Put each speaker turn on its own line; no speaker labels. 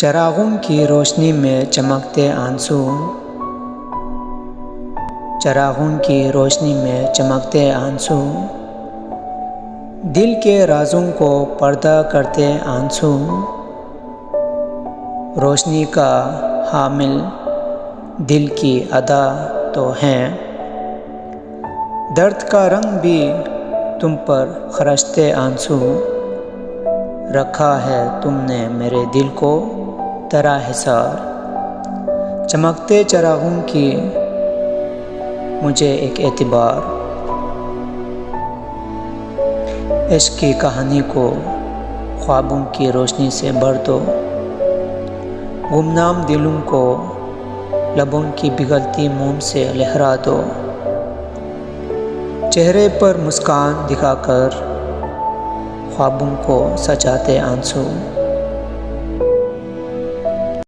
چراغوں کی روشنی میں چمکتے آنسو، چراغوں کی روشنی میں چمکتے آنسو، دل کے رازوں کو پردہ کرتے آنسو، روشنی کا حامل دل کی ادا تو ہیں، درد کا رنگ بھی تم پر خرشتے آنسو، رکھا ہے تم نے میرے دل کو طرح حصار، چمکتے چراغوں کی مجھے ایک اعتبار، عشق کی کہانی کو خوابوں کی روشنی سے بھر دو، گمنام دلوں کو لبوں کی پگھلتی موم سے لہرا دو، چہرے پر مسکان دکھا کر خوابوں کو سجاتے آنسو۔